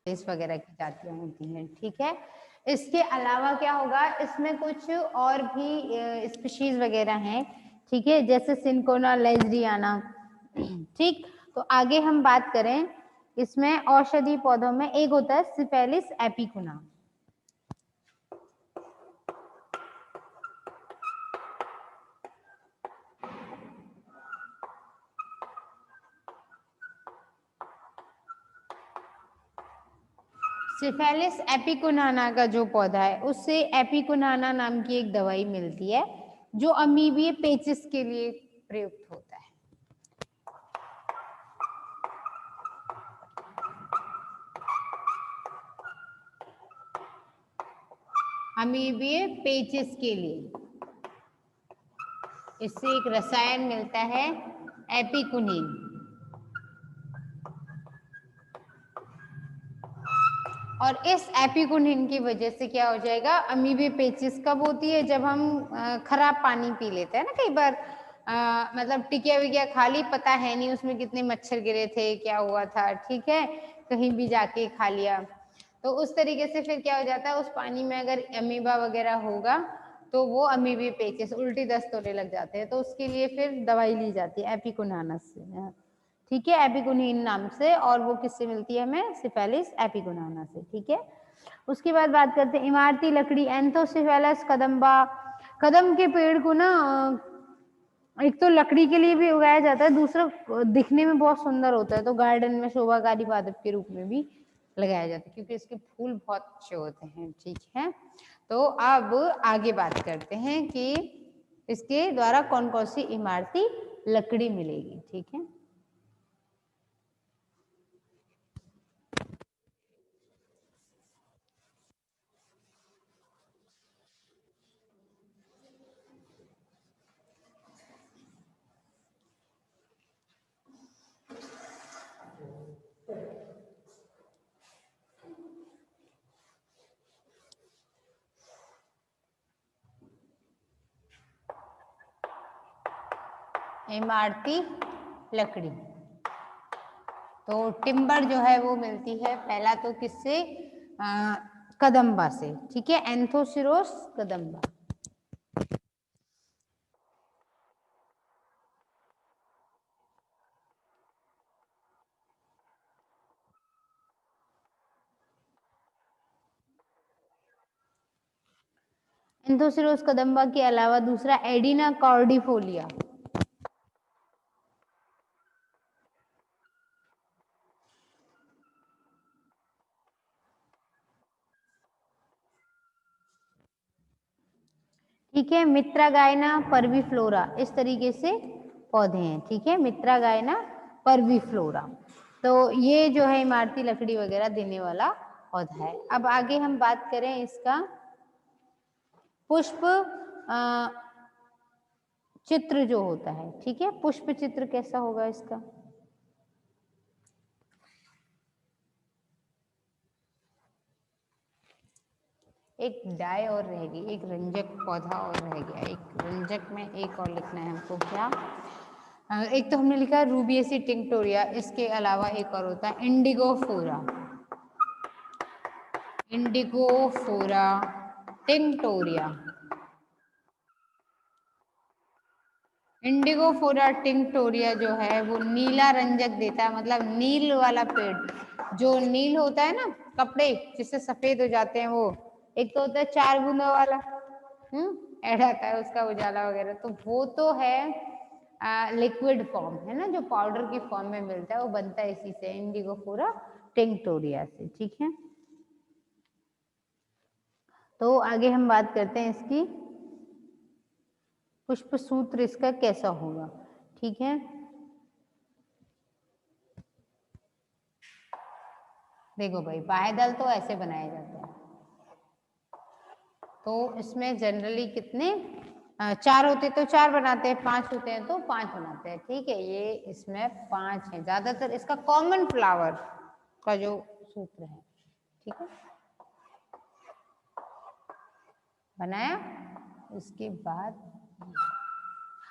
इस वगैरह की जातियां होती हैं, ठीक है। इसके अलावा क्या होगा, इसमें कुछ और भी स्पीशीज वगैरह हैं, ठीक है, जैसे सिंकोना लेजरियाना, ठीक। तो आगे हम बात करें, इसमें औषधि पौधों में एक होता है सिफेलिस एपिकुना। सिफेलिस एपिकुनाना का जो पौधा है उससे एपिकुनाना नाम की एक दवाई मिलती है जो अमीबीय पेचिस के लिए प्रयुक्त होता है। अमीबीय पेचिस के लिए इससे एक रसायन मिलता है एपिकुनिन। और इस एपिकुनिन की वजह से क्या हो जाएगा, अमीबे पेचिस कब होती है, जब हम खराब पानी पी लेते हैं ना कई बार, मतलब टिकिया विकिया खा ली, पता है नहीं उसमें कितने मच्छर गिरे थे, क्या हुआ था, ठीक है, कहीं भी जाके खा लिया, तो उस तरीके से फिर क्या हो जाता है, उस पानी में अगर अमीबा वगैरह होगा तो वो अमीबे पेचिस उल्टी दस्त होने लग जाते हैं, तो उसके लिए फिर दवाई ली जाती है एपिकुनानस से, ठीक है, एपिकुनिन नाम से। और वो किससे मिलती है हमें, सिफेलिस एपिकुनाना से, ठीक है। उसके बाद बात करते हैं इमारती लकड़ी, एंथोसिफेलस कदम्बा। कदम के पेड़ को ना एक तो लकड़ी के लिए भी उगाया जाता है, दूसरा दिखने में बहुत सुंदर होता है, तो गार्डन में शोभाकारी पादप के रूप में भी लगाया जाता है क्योंकि इसके फूल बहुत अच्छे होते हैं, ठीक है। तो अब आगे बात करते हैं कि इसके द्वारा कौन कौन सी इमारती लकड़ी मिलेगी, ठीक है। इमारती लकड़ी, तो टिम्बर जो है वो मिलती है पहला तो किससे, कदम्बा से, ठीक है, एंथोसिरोस कदम्बा। एंथोसिरोस कदम्बा के अलावा दूसरा एडिना कॉर्डिफोलिया, ठीक है, मित्रागायना परवीफ्लोरा, इस तरीके से पौधे हैं, ठीक है, मित्रागायना परवीफ्लोरा। तो ये जो है इमारती लकड़ी वगैरह देने वाला पौधा है। अब आगे हम बात करें इसका पुष्प चित्र जो होता है, ठीक है, पुष्प चित्र कैसा होगा इसका, एक डाय और रह गई, एक रंजक पौधा और रह गया, एक रंजक में एक और लिखना है हमको, क्या, एक तो हमने लिखा रूबियसी टिंक्टोरिया, इसके अलावा एक और होता है इंडिगोफोरा, इंडिगोफोरा टिंक्टोरिया। इंडिगोफोरा टिंक्टोरिया जो है वो नीला रंजक देता है, मतलब नील वाला पेड़, जो नील होता है ना कपड़े जिससे सफेद हो जाते हैं, वो एक तो होता है 4 बूंदों वाला, ऐड आता है उसका उजाला वगैरह, तो वो तो है लिक्विड फॉर्म है ना, जो पाउडर की फॉर्म में मिलता है, वो बनता है इसी से, इंडिगोफोरा टिंक्टोरिया से, ठीक है। तो आगे हम बात करते हैं इसकी पुष्प सूत्र इसका कैसा होगा, ठीक है। देखो भाई, बाह्यदल तो ऐसे बनाए जाते हैं, तो इसमें जनरली कितने 4 होते तो 4 बनाते हैं, 5 होते हैं तो 5 बनाते हैं, ठीक है, ये इसमें 5 है ज्यादातर, इसका कॉमन फ्लावर का जो सूत्र है, ठीक है, बनाया। उसके बाद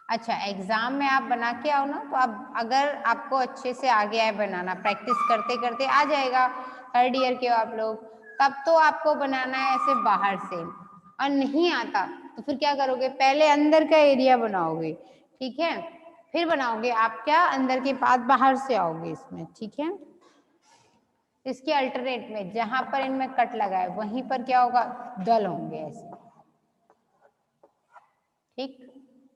अच्छा, एग्जाम में आप बना के आओ ना, तो आप अगर आपको अच्छे से आ गया है बनाना, प्रैक्टिस करते करते आ जाएगा, थर्ड ईयर के हो आप लोग, तब तो आपको बनाना है ऐसे बाहर से, और नहीं आता तो फिर क्या करोगे, पहले अंदर का एरिया बनाओगे, ठीक है, फिर बनाओगे आप क्या, अंदर के बाद बाहर से आओगे इसमें, ठीक है। इसके अल्टरनेट में जहां पर इनमें कट लगा है वहीं पर क्या होगा, दल होंगे ऐसे, ठीक।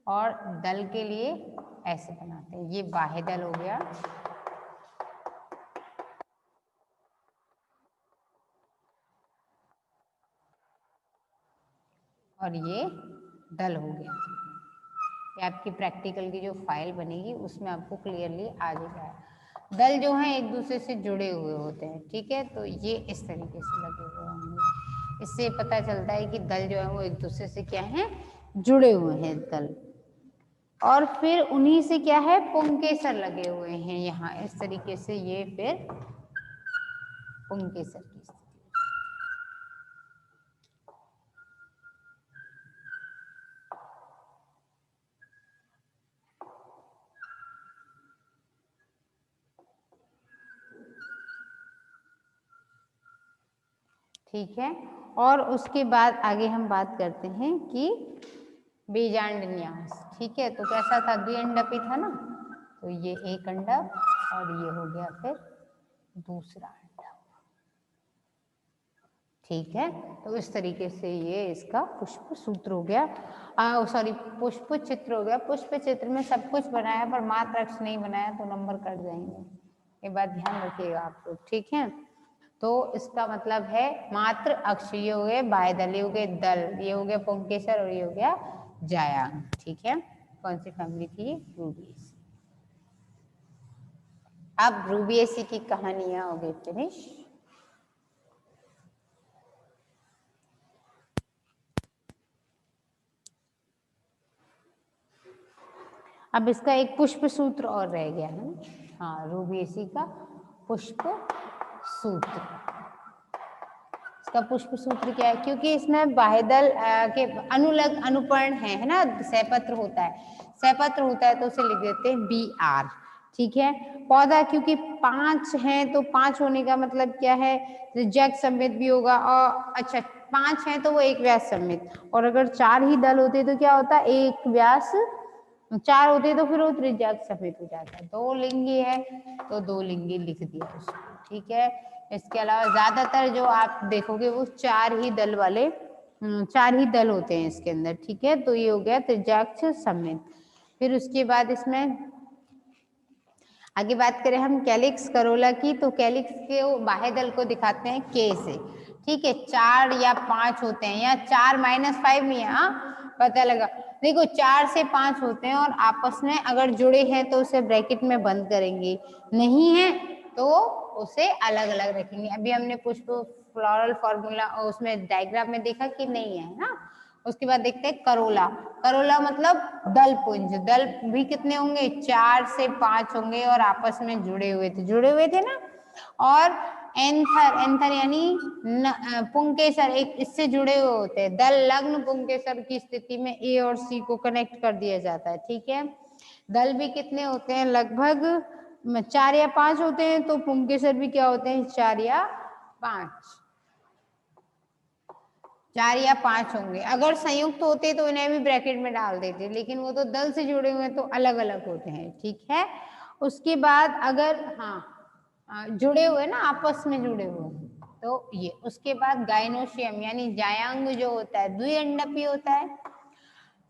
और दल के लिए ऐसे बनाते हैं, ये बाह्य दल हो गया, और ये दल हो गया। ये आपकी प्रैक्टिकल की जो फाइल बनेगी उसमें आपको क्लियरली आ जाएगा। दल जो है एक दूसरे से जुड़े हुए होते हैं, ठीक है, तो ये इस तरीके से लगे हुए होंगे। इससे पता चलता है कि दल जो है वो एक दूसरे से क्या है, जुड़े हुए हैं दल। और फिर उन्हीं से क्या है, पुंकेसर लगे हुए हैं यहाँ इस तरीके से, ये फिर पुंकेसर की स्थिति। ठीक है, और उसके बाद आगे हम बात करते हैं कि बीजांड न्यास, ठीक है। तो कैसा था, द्विअंडपी था ना, तो ये एक अंडक और ये हो गया फिर दूसरा अंडक, ठीक है। तो इस तरीके से ये इसका पुष्प सूत्र हो गया, सॉरी पुष्प चित्र हो गया। पुष्प चित्र में सब कुछ बनाया पर मात्र अक्ष नहीं बनाया तो नंबर कट जाएंगे, ये बात ध्यान रखिएगा आप लोग, ठीक है। तो इसका मतलब है मात्र अक्ष, ये हो गए बाह्यदल, ये हो गए दल, ये हो गया पुंकेसर और ये हो गया जायांग, ठीक है। कौन सी फैमिली थी, रूबिएसी। अब रूबिएसी की कहानियां हो गई फिनिश। अब इसका एक पुष्प सूत्र और रह गया है, हाँ, रूबिएसी का पुष्प सूत्र। इसका पुष्प सूत्र क्या है, क्योंकि इसमें बाह्यदल के अनुलग अनुपर्ण है ना, सहपत्र होता है, सहपत्र होता है तो उसे लिख देते हैं BR, ठीक है। पौधा क्योंकि 5 है तो 5 होने का मतलब क्या है, त्रिज्याक समेत भी होगा, और अच्छा 5 है तो वो एक व्यास समेत, और अगर 4 ही दल होते तो क्या होता, एक व्यास, 4 होते तो फिर वो त्रिज्याक समेत हो जाता है। 2 लिंगी है तो 2 लिंगी लिख दिया उसको, ठीक है। इसके अलावा ज्यादातर जो आप देखोगे वो 4 ही दल वाले, 4 ही दल होते हैं इसके अंदर, ठीक है। तो ये हो गया त्रिज्याक्ष समेत। फिर उसके बाद इसमें आगे बात करें हम कैलिक्स करोला की, तो कैलिक्स के बाह्य दल को दिखाते हैं K से, ठीक है। 4 या 5 होते हैं, या 4-5 नहीं है, हाँ पता लगा, देखो 4 से 5 होते हैं और आपस में अगर जुड़े हैं तो उसे ब्रैकेट में बंद करेंगे, नहीं है तो उसे अलग अलग रखेंगे। अभी हमने पुष्प फ्लोरल फॉर्मूला उसमें डायग्राम में देखा कि नहीं है ना। उसके बाद देखते हैं करोला। करोला मतलब दल पुंज, दल भी कितने होंगे, 4 से 5 होंगे और आपस में जुड़े हुए थे ना। और एंथर, एंथर यानी पुंकेसर, एक इससे जुड़े हुए होते हैं। दल लग्न पुंकेसर की स्थिति में A और C को कनेक्ट कर दिया जाता है, ठीक है। दल भी कितने होते हैं, लगभग 4 या 5 होते हैं, तो पुंकेसर भी क्या होते हैं, 4 या 5, 4 या 5 होंगे। अगर संयुक्त होते तो इन्हें भी ब्रैकेट में डाल देते, लेकिन वो तो दल से जुड़े हुए हैं तो अलग अलग होते हैं, ठीक है। उसके बाद अगर हाँ जुड़े हुए ना, आपस में जुड़े हुए तो ये, उसके बाद गाइनोशियम यानी जायांग जो होता है द्विअंडपी होता है।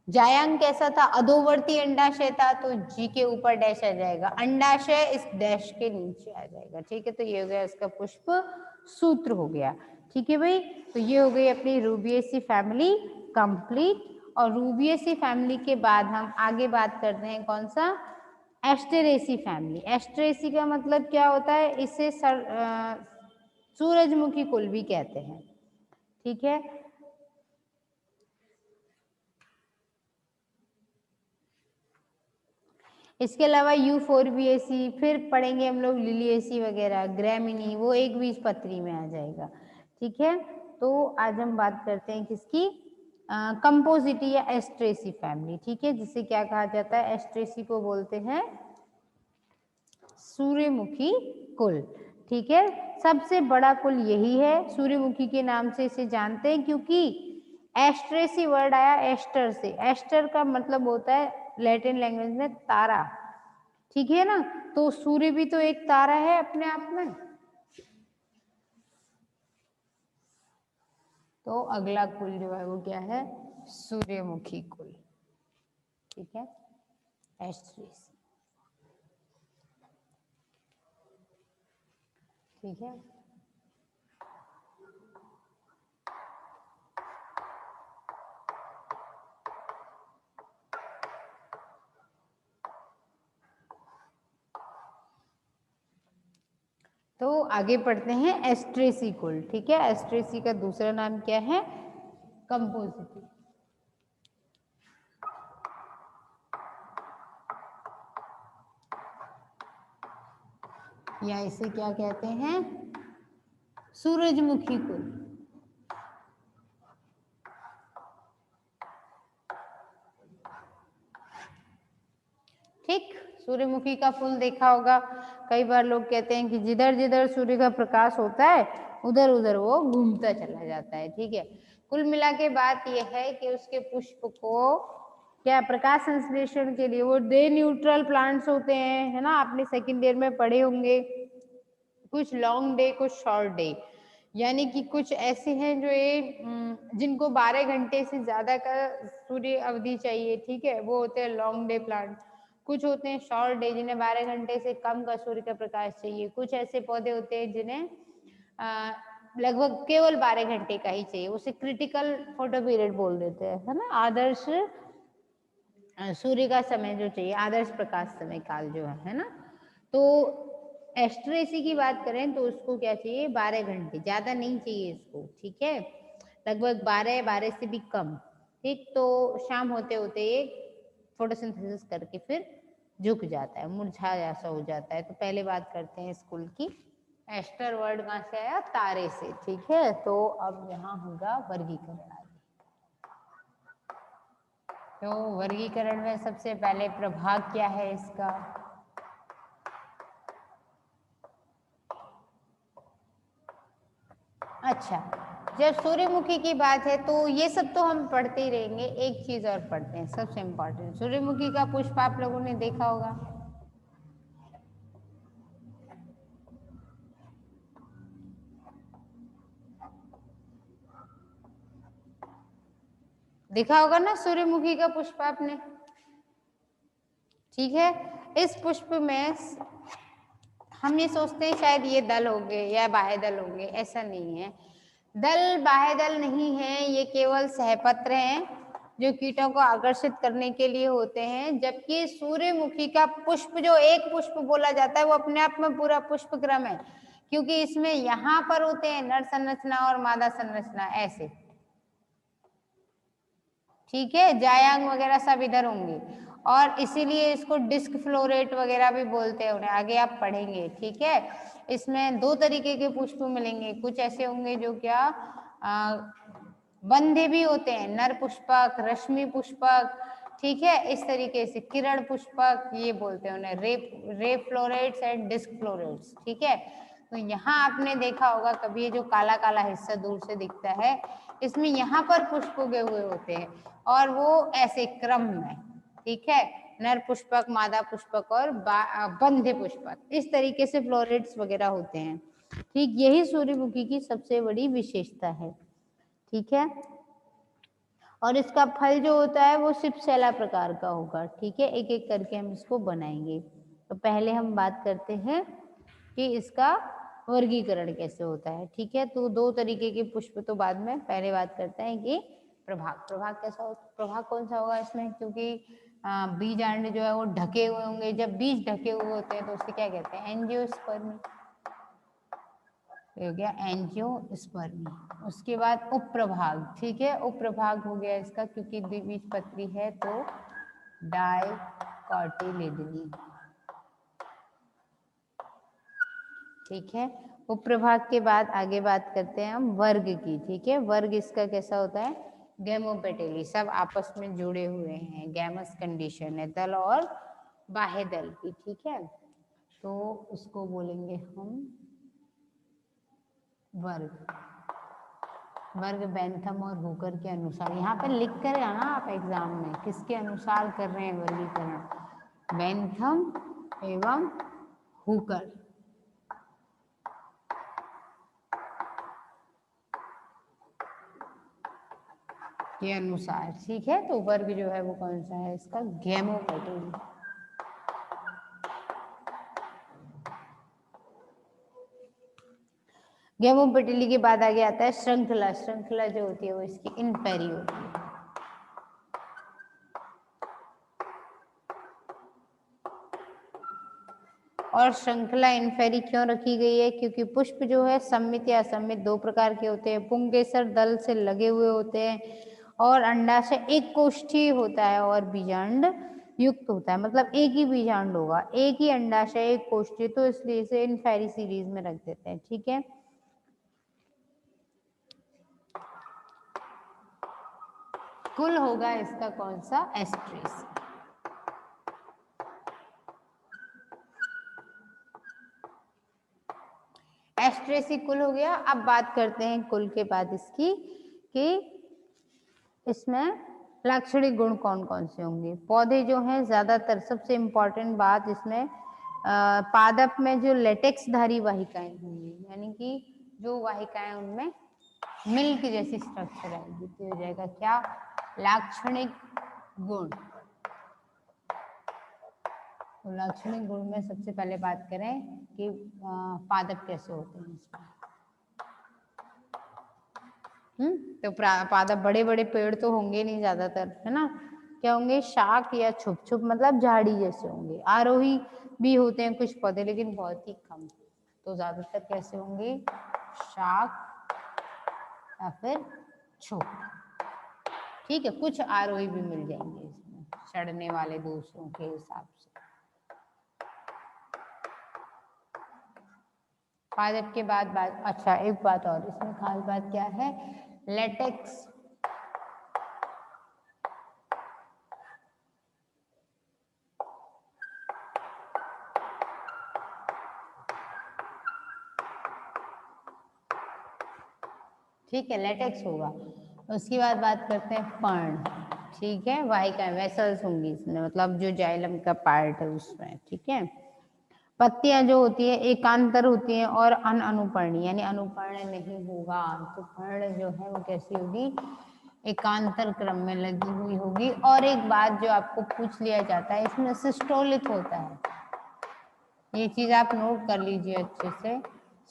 जायांग कैसा था, अधोवर्ती अंडाशय था, तो जी के ऊपर डैश आ जाएगा, अंडाशय इस डैश के नीचे आ जाएगा, ठीक है। तो ये हो गया इसका पुष्प सूत्र हो गया, ठीक है भाई। तो ये हो गई अपनी रूबिएसी फैमिली कंप्लीट। और रूबिएसी फैमिली के बाद हम आगे बात करते हैं कौन सा, एस्टेरेसी फैमिली। एस्टेरेसी का मतलब क्या होता है, इसे सूरजमुखी कुल भी कहते हैं, ठीक है। इसके अलावा यूफोरबिएसी, फिर पढ़ेंगे हम लोग लिलिएसी वगैरह, ग्रैमिनी, वो एक बीजपत्री में आ जाएगा, ठीक है। तो आज हम बात करते हैं किसकी, कंपोजिटी या एस्ट्रेसी फैमिली, ठीक है। जिसे क्या कहा जाता है, एस्ट्रेसी को बोलते हैं सूर्यमुखी कुल, ठीक है, सबसे बड़ा कुल यही है, सूर्यमुखी के नाम से इसे जानते हैं क्योंकि एस्ट्रेसी वर्ड आया एस्टर से। एस्टर का मतलब होता है लैटिन लैंग्वेज में तारा, ठीक है ना, तो सूर्य भी तो एक तारा है अपने आप में। तो अगला कुल जो है वो क्या है, सूर्यमुखी कुल, ठीक है, एस्ट्रेसी, ठीक है। तो आगे पढ़ते हैं एस्ट्रेसी कुल, ठीक है। एस्ट्रेसी का दूसरा नाम क्या है, कंपोजिटी, या इसे क्या कहते हैं, सूरजमुखी कुल। ठीक, सूर्यमुखी का फूल देखा होगा, कई बार लोग कहते हैं कि जिधर जिधर सूर्य का प्रकाश होता है उधर उधर वो घूमता चला जाता है, ठीक है। कुल मिला के बात यह है कि उसके पुष्प को क्या प्रकाश संश्लेषण के लिए वो डे न्यूट्रल प्लांट्स होते हैं, है ना, आपने सेकेंड ईयर में पढ़े होंगे, कुछ लॉन्ग डे कुछ शॉर्ट डे, यानी कि कुछ ऐसे हैं जो ये जिनको 12 घंटे से ज्यादा का सूर्य अवधि चाहिए, ठीक है, वो होते हैं लॉन्ग डे प्लांट। कुछ होते हैं शॉर्ट डे जिन्हें 12 घंटे से कम का सूर्य का प्रकाश चाहिए। कुछ ऐसे पौधे होते हैं जिन्हें लगभग केवल 12 घंटे का ही चाहिए, उसे क्रिटिकल फोटो पीरियड बोल देते हैं, है ना, आदर्श सूर्य का समय जो चाहिए, आदर्श प्रकाश समय काल जो है ना। तो एस्ट्रेसी की बात करें तो उसको क्या चाहिए, 12 घंटे, ज्यादा नहीं चाहिए इसको, ठीक है, लगभग 12 से भी कम, ठीक। तो शाम होते होते ये फोटोसिंथेसिस करके फिर झुक जाता है, मुरझा जैसा हो जाता है। तो पहले बात करते हैं स्कूल की, एस्टर वर्ड कहाँ से आया, तारे से, ठीक है। तो अब यहाँ होगा वर्गीकरण आगे। तो वर्गीकरण में सबसे पहले प्रभाग क्या है इसका, अच्छा, जब सूर्यमुखी की बात है तो ये सब तो हम पढ़ते ही रहेंगे, एक चीज और पढ़ते हैं सबसे इम्पोर्टेंट, सूर्यमुखी का पुष्प आप लोगों ने देखा होगा, देखा होगा ना सूर्यमुखी का पुष्प आपने, ठीक है। इस पुष्प में हम ये सोचते हैं शायद ये दल होंगे या बाह्य दल होंगे, ऐसा नहीं है, दल बाह्य दल नहीं है, ये केवल सहपत्र हैं जो कीटों को आकर्षित करने के लिए होते हैं। जबकि सूर्यमुखी का पुष्प जो एक पुष्प बोला जाता है वो अपने आप में पूरा पुष्प क्रम है, क्योंकि इसमें यहाँ पर होते हैं नर संरचना और मादा संरचना ऐसे, ठीक है, जायांग वगैरह सब इधर होंगे, और इसीलिए इसको डिस्क फ्लोरेट वगैरह भी बोलते हैं उन्हें, आगे आप पढ़ेंगे, ठीक है। इसमें दो तरीके के पुष्प मिलेंगे, कुछ ऐसे होंगे जो क्या बंधे भी होते हैं, नर पुष्पक, रश्मि पुष्पक, ठीक है, इस तरीके से किरण पुष्पक ये बोलते हैं उन्हें, ray florets and disc florets, ठीक है। तो यहाँ आपने देखा होगा कभी ये जो काला काला हिस्सा दूर से दिखता है, इसमें यहाँ पर पुष्प उगे हुए होते हैं और वो ऐसे क्रम में, ठीक है, नर पुष्पक, मादा पुष्पक और बंधे पुष्पक, इस तरीके से फ्लोरेट्स वगैरह होते हैं, ठीक। यही सूर्यमुखी की सबसे बड़ी विशेषता है, ठीक है। और इसका फल जो होता है वो सिर्फ शैला प्रकार का होगा, ठीक है, एक एक करके हम इसको बनाएंगे। तो पहले हम बात करते हैं कि इसका वर्गीकरण कैसे होता है, ठीक है। तो दो तरीके के पुष्प तो बाद में, पहले बात करते हैं कि प्रभाग, प्रभाग कैसा हो, प्रभाग कौन सा होगा इसमें, क्योंकि बीज अंड जो है वो ढके हुए होंगे, जब बीज ढके हुए होते हैं तो उसे क्या कहते हैं, एंजियोस्पर्मी, हो गया एंजियोस्पर्मी। उसके बाद उपप्रभाग, ठीक है, उपप्रभाग हो गया इसका, क्योंकि द्विबीजपत्री है तो डाइकोटिलिडनी, ठीक है। उपप्रभाग के बाद आगे बात करते हैं हम वर्ग की, ठीक है। वर्ग इसका कैसा होता है, गैमोपेटेली, सब आपस में जुड़े हुए हैं, गैमस कंडीशन है, दल और बाह्य दल की, ठीक है। तो उसको बोलेंगे हम वर्ग, वर्ग बेंथम और हुकर के अनुसार। यहाँ पे लिख कर आना आप एग्जाम में किसके अनुसार कर रहे हैं वर्गीकरण, बेंथम एवं हुकर के अनुसार। ठीक है, तो वर्ग जो है वो कौन सा है इसका, गैमोपेटिली। गैमोपेटिली के बाद आगे आता है श्रृंखला। श्रृंखला जो होती है वो इसकी इनफेरी होती है। और श्रृंखला इनफेरी क्यों रखी गई है, क्योंकि पुष्प जो है सममित या असममित दो प्रकार के होते हैं। पुंकेसर दल से लगे हुए होते हैं और अंडाशय एक कोष्ठी होता है और बीजांड युक्त होता है, मतलब एक ही बीजांड होगा, एक ही अंडाशय एक कोष्ठी, तो इसलिए इसे इनफेरी सीरीज में रख देते हैं। ठीक है, कुल होगा इसका कौन सा, एस्ट्रेस। एस्ट्रेसी कुल हो गया। अब बात करते हैं कुल के बाद इसकी कि इसमें लाक्षणिक गुण कौन कौन से होंगे। पौधे जो हैं ज्यादातर, सबसे इम्पोर्टेंट बात इसमें पादप में जो लेटेक्सधारी वाहिकाएं होंगी, यानी कि जो वाहिकाएं उनमें मिल्क जैसी स्ट्रक्चर आएगी, तो हो जाएगा क्या, लाक्षणिक गुण। तो लाक्षणिक गुण में सबसे पहले बात करें कि पादप कैसे होते हैं इसमें। तो पादप बड़े बड़े पेड़ तो होंगे नहीं ज्यादातर, है ना, क्या होंगे, शाख या छुप छुप, मतलब झाड़ी जैसे होंगे। आरोही भी होते हैं कुछ पौधे, लेकिन बहुत ही कम। तो ज्यादातर कैसे होंगे, शाख या फिर छुप। ठीक है, कुछ आरोही भी मिल जाएंगे इसमें सड़ने वाले दूसरों के हिसाब से। पादप के बाद बात, अच्छा एक बात और इसमें खास बात क्या है, लेटेक्स। ठीक है, लेटेक्स होगा। उसके बाद बात करते हैं पर्ण। ठीक है, वाहिका वेसल्स होंगी इसमें, मतलब जो जाइलम का पार्ट है उसमें। ठीक है, पत्तियां जो होती है एकांतर होती हैं और अनुपर्णी, यानी अनुपर्ण नहीं होगा। तो पर्ण जो है वो कैसी होगी, एकांतर क्रम में लगी हुई होगी। और एक बात जो आपको पूछ लिया जाता है, इसमें सिस्टोलित होता है, ये चीज आप नोट कर लीजिए अच्छे से।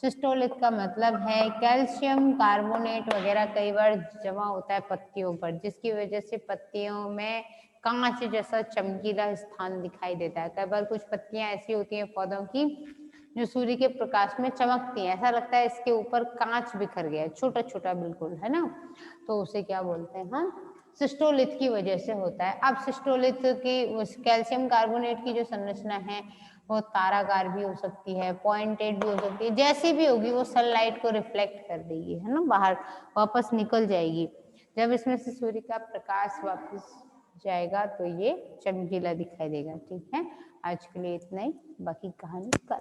सिस्टोलित का मतलब है कैल्शियम कार्बोनेट वगैरह कई बार जमा होता है पत्तियों पर, जिसकी वजह से पत्तियों में कांच जैसा चमकीला स्थान दिखाई देता है। कई बार कुछ पत्तियां ऐसी होती हैं पौधों की जो सूर्य के प्रकाश में चमकती हैं, ऐसा लगता है इसके ऊपर कांच बिखर गया है, छोटा छोटा बिल्कुल, है ना। तो उसे क्या बोलते हैं हम, सिस्टोलिथ की वजह से होता है। अब सिस्टोलिथ की कैल्शियम कार्बोनेट की जो संरचना है वो ताराकार भी हो सकती है, पॉइंटेड भी हो सकती है, जैसी भी होगी वो सनलाइट को रिफ्लेक्ट कर देगी, है ना, बाहर वापस निकल जाएगी। जब इसमें से सूर्य का प्रकाश वापस जाएगा तो ये चमकीला दिखाई देगा। ठीक है, आज के लिए इतना ही, बाकी कहानी कल।